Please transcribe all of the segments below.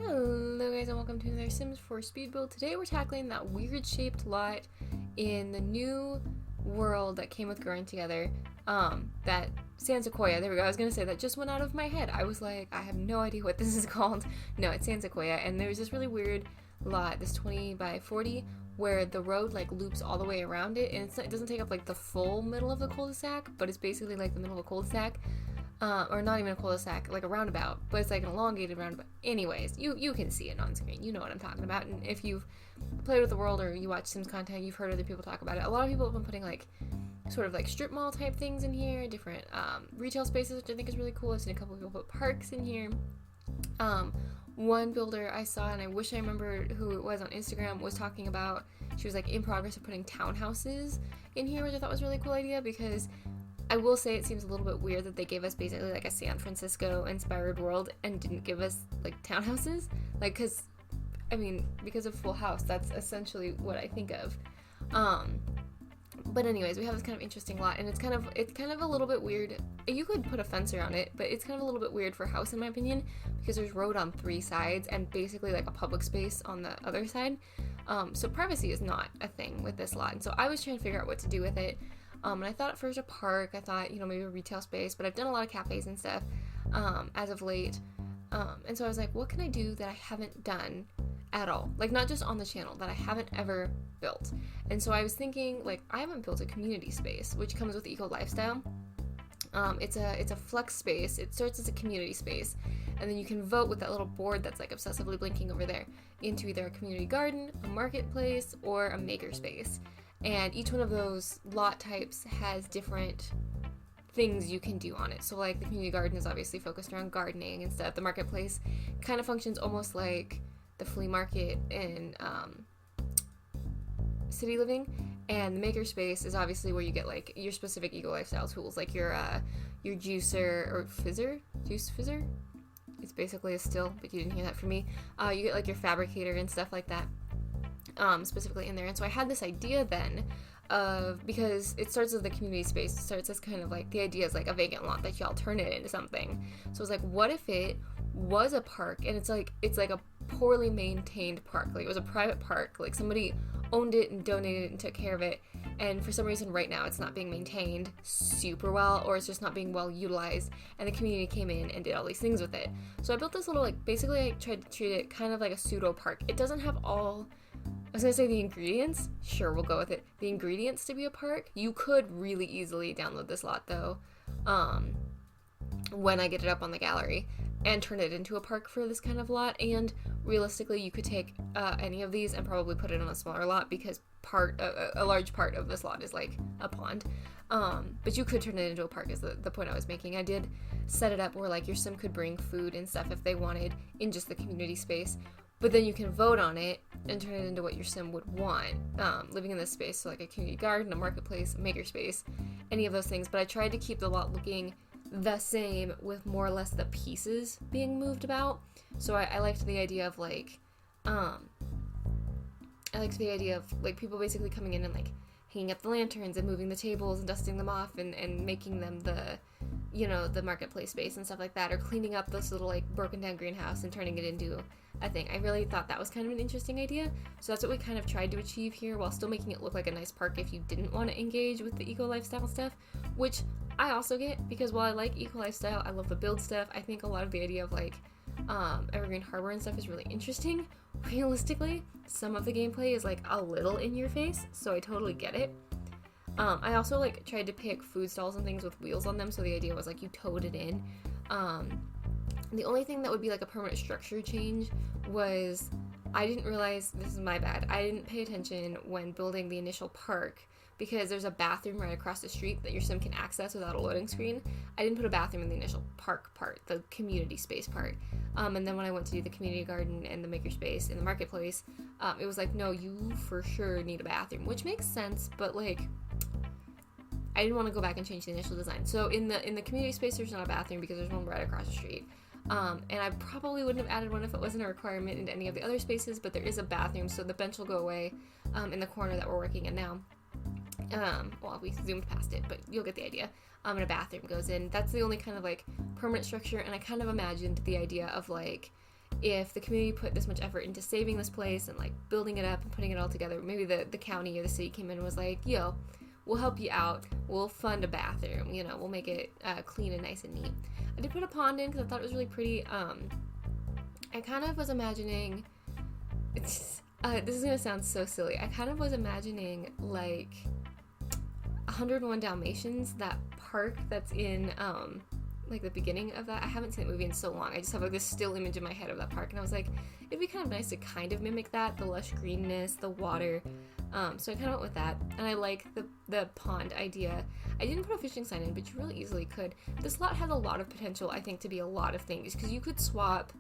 Hello guys and welcome to another Sims 4 speed build. Today we're tackling that weird shaped lot in the new world that came with Growing Together. That San Sequoia, there we go, I was gonna say that just went out of my head. I was like, I have no idea what this is called. No, it's San Sequoia, and there's this really weird lot, this 20 by 40, where the road like loops all the way around it, and it doesn't take up like the full middle of the cul-de-sac, but it's basically like the middle of a cul-de-sac. Or not even a cul-de-sac, like a roundabout, but it's like an elongated roundabout. Anyways, you can see it on screen. You know what I'm talking about. And if you've played with the world or you watch Sims content, you've heard other people talk about it. A lot of people have been putting like sort of like strip mall type things in here, different retail spaces, which I think is really cool. I've seen a couple people put parks in here. One builder I saw, and I wish I remembered who it was on Instagram, was talking about, she was like in progress of putting townhouses in here, which I thought was a really cool idea, because I will say it seems a little bit weird that they gave us basically like a San Francisco inspired world and didn't give us like townhouses, like because of Full House, that's essentially what I think of. But anyways, we have this kind of interesting lot, and it's kind of a little bit weird. You could put a fence around it, but it's kind of a little bit weird for a house in my opinion, because there's road on 3 sides and basically like a public space on the other side. So privacy is not a thing with this lot, and so I was trying to figure out what to do with it. And I thought at first a park, I thought, maybe a retail space, but I've done a lot of cafes and stuff as of late. And so I was like, what can I do that I haven't done at all? Like, not just on the channel, that I haven't ever built. And so I was thinking, like, I haven't built a community space, which comes with Eco Lifestyle. It's a flex space. It starts as a community space, and then you can vote with that little board that's like obsessively blinking over there into either a community garden, a marketplace, or a maker space. And each one of those lot types has different things you can do on it. So like the community garden is obviously focused around gardening and stuff. The marketplace kind of functions almost like the flea market in city living. And the maker space is obviously where you get like your specific eco lifestyle tools, like your juicer or juice fizzer. It's basically a still, but you didn't hear that from me. You get like your fabricator and stuff like that. Specifically in there. And so I had this idea then of, because it starts as the community space, it starts as kind of like, the idea is like a vacant lot that y'all turn it into something. So I was like, what if it was a park, and it's like a poorly maintained park, like it was a private park, like somebody owned it and donated it and took care of it, and for some reason right now it's not being maintained super well, or it's just not being well utilized, and the community came in and did all these things with it. So I built this little, like, basically I tried to treat it kind of like a pseudo park. It doesn't have all, I was gonna say the ingredients, sure, we'll go with it, the ingredients to be a park. You could really easily download this lot though, when I get it up on the gallery, and turn it into a park for this kind of lot. And realistically, you could take any of these and probably put it on a smaller lot, because a large part of this lot is like a pond. But you could turn it into a park, is the point I was making. I did set it up where like your sim could bring food and stuff if they wanted in just the community space, but then you can vote on it and turn it into what your sim would want living in this space. So like a community garden, a marketplace, a maker space, any of those things. But I tried to keep the lot looking the same, with more or less the pieces being moved about. So I liked the idea of like people basically coming in and like hanging up the lanterns and moving the tables and dusting them off and making them the marketplace space and stuff like that, or cleaning up this little like broken down greenhouse and turning it into a thing. I really thought that was kind of an interesting idea. So that's what we kind of tried to achieve here, while still making it look like a nice park if you didn't want to engage with the eco lifestyle stuff, which I also get, because while I like eco lifestyle, I love the build stuff. I think a lot of the idea of like Evergreen Harbor and stuff is really interesting. Realistically, some of the gameplay is like a little in your face, so I totally get it. I also like tried to pick food stalls and things with wheels on them, so the idea was like you towed it in. The only thing that would be like a permanent structure change was, I didn't realize, this is my bad, I didn't pay attention when building the initial park, because there's a bathroom right across the street that your sim can access without a loading screen. I didn't put a bathroom in the initial park part, the community space part. And then when I went to do the community garden and the makerspace in the marketplace, it was like, no, you for sure need a bathroom, which makes sense, but like, I didn't want to go back and change the initial design. So in the community space, there's not a bathroom because there's one right across the street. And I probably wouldn't have added one if it wasn't a requirement in any of the other spaces, but there is a bathroom, so the bench will go away in the corner that we're working in now. Well, we zoomed past it, but you'll get the idea. And a bathroom goes in. That's the only kind of like permanent structure, and I kind of imagined the idea of like if the community put this much effort into saving this place and like building it up and putting it all together, maybe the county or the city came in and was like, yo, we'll help you out, we'll fund a bathroom, you know, we'll make it clean and nice and neat. I did put a pond in because I thought it was really pretty. I kind of was imagining, this is gonna sound so silly, I kind of was imagining like 101 Dalmatians, that park that's in like the beginning of that. I haven't seen the movie in so long. I just have like this still image in my head of that park, and I was like, it'd be kind of nice to kind of mimic that, the lush greenness, the water. So I kind of went with that, and I like the pond idea. I didn't put a fishing sign in, but you really easily could. This lot has a lot of potential, I think, to be a lot of things, because you could swap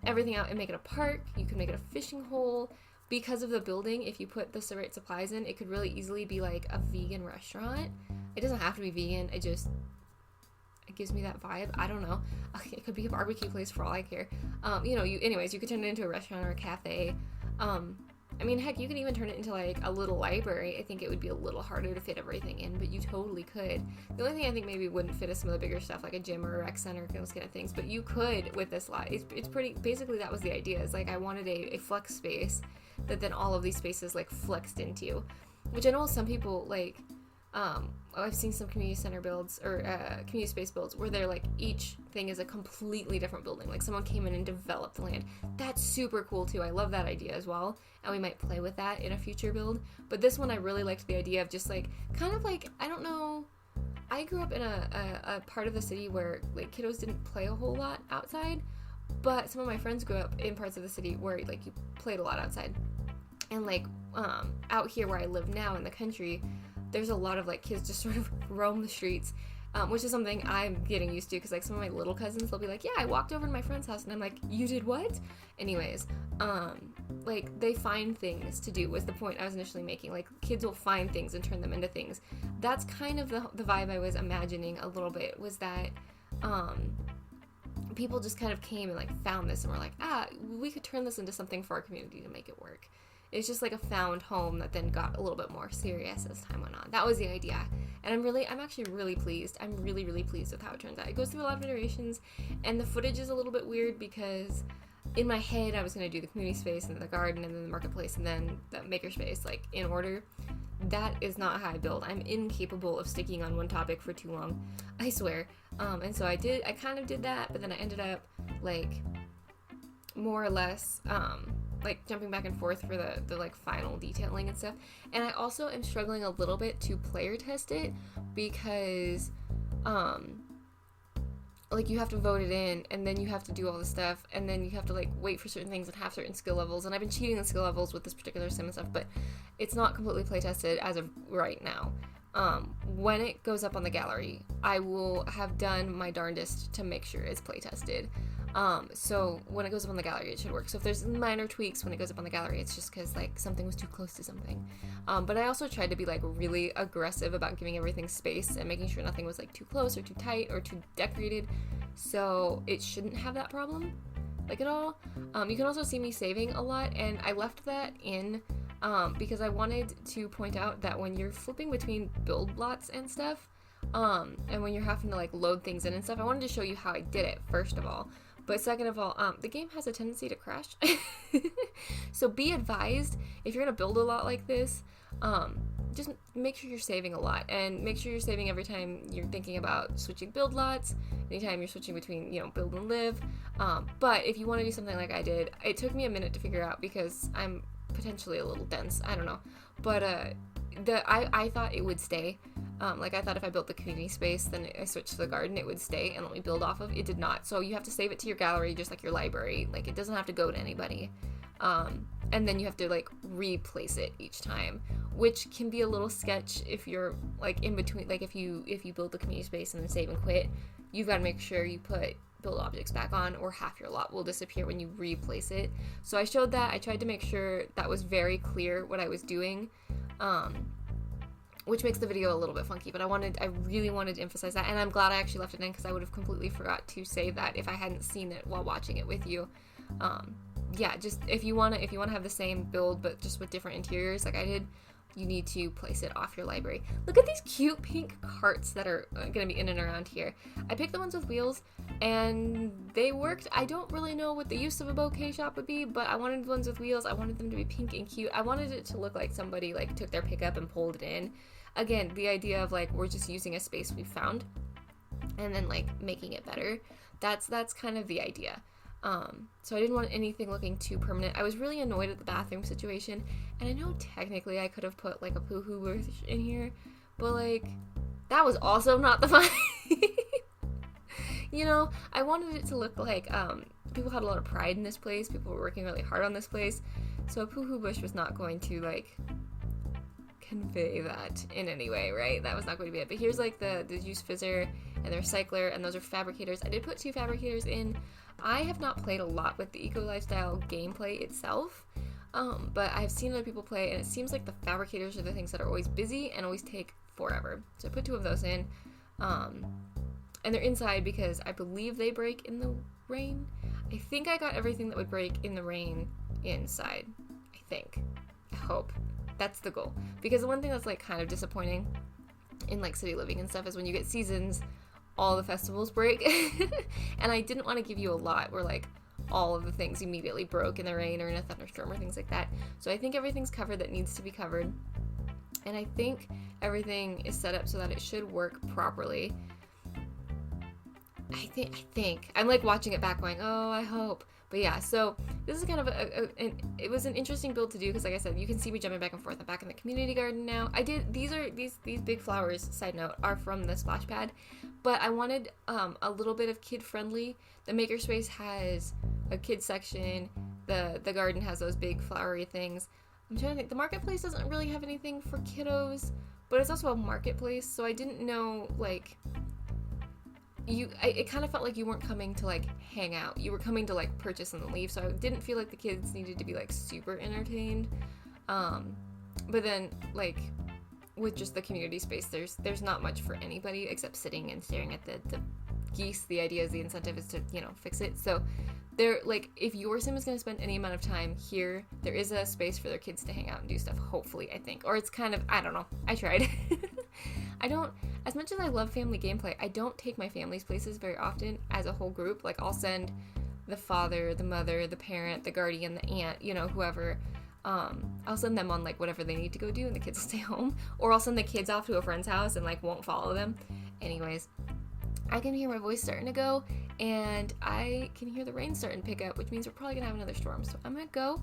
everything out and make it a park. You could make it a fishing hole. Because of the building, if you put the right supplies in, it could really easily be like a vegan restaurant. It doesn't have to be vegan. It gives me that vibe. I don't know. It could be a barbecue place for all I care. Anyways, you could turn it into a restaurant or a cafe. I mean, heck, you could even turn it into like a little library. I think it would be a little harder to fit everything in, but you totally could. The only thing I think maybe wouldn't fit is some of the bigger stuff, like a gym or a rec center, those kind of things. But you could with this lot. It's pretty. Basically, that was the idea. It's like I wanted a flex space that then all of these spaces like flexed into, which I know some people like. I've seen some community center builds or community space builds where they're like each thing is a completely different building. Like someone came in and developed the land. That's super cool too. I love that idea as well, and we might play with that in a future build. But this one I really liked the idea of just like kind of like, I don't know. I grew up in a part of the city where like kiddos didn't play a whole lot outside, but some of my friends grew up in parts of the city where like you played a lot outside. And like out here where I live now in the country, there's a lot of like kids just sort of roam the streets, which is something I'm getting used to, because like some of my little cousins, they'll be like, yeah, I walked over to my friend's house, and I'm like, you did what? Anyways, like they find things to do was the point I was initially making. Like kids will find things and turn them into things. That's kind of the vibe I was imagining a little bit, was that people just kind of came and like found this and were like, we could turn this into something for our community to make it work. It's just like a found home that then got a little bit more serious as time went on. That was the idea. And I'm actually really pleased. I'm really, really pleased with how it turns out. It goes through a lot of iterations, and the footage is a little bit weird because in my head I was going to do the community space and then the garden and then the marketplace and then the makerspace like in order. That is not how I build. I'm incapable of sticking on one topic for too long, I swear. And so I kind of did that, but then I ended up like more or less like jumping back and forth for the like final detailing and stuff. And I also am struggling a little bit to player test it because like you have to vote it in, and then you have to do all this stuff, and then you have to like wait for certain things and have certain skill levels. And I've been cheating the skill levels with this particular sim and stuff, but it's not completely play tested as of right now. When it goes up on the gallery, I will have done my darndest to make sure it's play tested. So when it goes up on the gallery, it should work. So if there's minor tweaks when it goes up on the gallery, it's just because like something was too close to something. But I also tried to be like really aggressive about giving everything space and making sure nothing was like too close or too tight or too decorated. So it shouldn't have that problem, like at all. You can also see me saving a lot, and I left that in because I wanted to point out that when you're flipping between build lots and stuff, and when you're having to like load things in and stuff, I wanted to show you how I did it, first of all. But second of all, the game has a tendency to crash. So be advised, if you're going to build a lot like this, just make sure you're saving a lot. And make sure you're saving every time you're thinking about switching build lots, anytime you're switching between, build and live. But if you want to do something like I did, it took me a minute to figure out because I'm potentially a little dense. I don't know. But I thought it would stay. Like I thought if I built the community space, then I switched to the garden, it would stay and let me build off of. It did not. So you have to save it to your gallery, just like your library. Like it doesn't have to go to anybody. And then you have to like replace it each time, which can be a little sketch if you're like in between. Like if you build the community space and then save and quit, you've got to make sure you put build objects back on, or half your lot will disappear when you replace it. So I showed that. I tried to make sure that was very clear what I was doing. Which makes the video a little bit funky, but I really wanted to emphasize that, and I'm glad I actually left it in because I would have completely forgot to say that if I hadn't seen it while watching it with you. Yeah, just if you wanna have the same build but just with different interiors like I did, you need to place it off your library. Look at these cute pink carts that are going to be in and around here. I picked the ones with wheels, and they worked. I don't really know what the use of a bouquet shop would be, but I wanted the ones with wheels. I wanted them to be pink and cute. I wanted it to look like somebody like took their pickup and pulled it in. Again, the idea of like we're just using a space we found and then like making it better. That's kind of the idea. So I didn't want anything looking too permanent. I was really annoyed at the bathroom situation, and I know technically I could have put like a poo-hoo bush in here, but like that was also not the vibe. You know, I wanted it to look like people had a lot of pride in this place. People were working really hard on this place, so a poo-hoo bush was not going to like convey that in any way, right? That was not going to be it. But here's like the juice fizzer and the recycler, and those are fabricators. I did put 2 fabricators in. I have not played a lot with the eco lifestyle gameplay itself, but I've seen other people play, and it seems like the fabricators are the things that are always busy and always take forever. So I put 2 of those in, and they're inside because I believe they break in the rain. I think I got everything that would break in the rain inside. I hope. That's the goal. Because the one thing that's like kind of disappointing in like city living and stuff is when you get seasons, all the festivals break. And I didn't want to give you a lot where like all of the things immediately broke in the rain or in a thunderstorm or things like that. So I think everything's covered that needs to be covered, and I think everything is set up so that it should work properly. I think I'm like watching it back going, oh, I hope. But yeah, so this is kind of it was an interesting build to do because, like I said, you can see me jumping back and forth. I'm back in the community garden now. These big flowers, side note, are from the splash pad, but I wanted a little bit of kid friendly. The makerspace has a kid section. The garden has those big flowery things. I'm trying to think. The marketplace doesn't really have anything for kiddos, but it's also a marketplace, so I didn't know like. It kind of felt like you weren't coming to like hang out. You were coming to like purchase and then leave. So I didn't feel like the kids needed to be like super entertained. But then like with just the community space, there's not much for anybody except sitting and staring at the geese. The idea is the incentive is to, you know, fix it. So they're like, if your sim is going to spend any amount of time here, there is a space for their kids to hang out and do stuff, hopefully, I think. Or it's kind of, I don't know. I tried. As much as I love family gameplay, I don't take my family's places very often as a whole group. Like, I'll send the father, the mother, the parent, the guardian, the aunt, you know, whoever. I'll send them on, like, whatever they need to go do, and the kids will stay home. Or I'll send the kids off to a friend's house and, like, won't follow them. Anyways, I can hear my voice starting to go, and I can hear the rain starting to pick up, which means we're probably gonna have another storm. So I'm gonna go.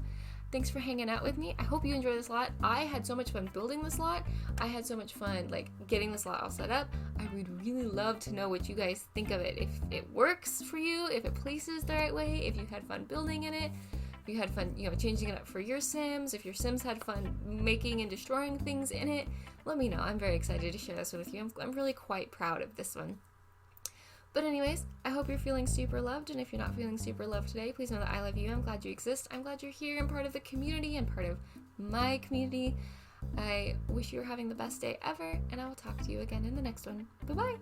Thanks for hanging out with me. I hope you enjoy this lot. I had so much fun building this lot. I had so much fun like getting this lot all set up. I would really love to know what you guys think of it. If it works for you, if it places the right way, if you had fun building in it, if you had fun, you know, changing it up for your Sims, if your Sims had fun making and destroying things in it, let me know. I'm very excited to share this one with you. I'm really quite proud of this one. But anyways, I hope you're feeling super loved, and if you're not feeling super loved today, please know that I love you. I'm glad you exist. I'm glad you're here and part of the community and part of my community. I wish you were having the best day ever, and I will talk to you again in the next one. Bye-bye!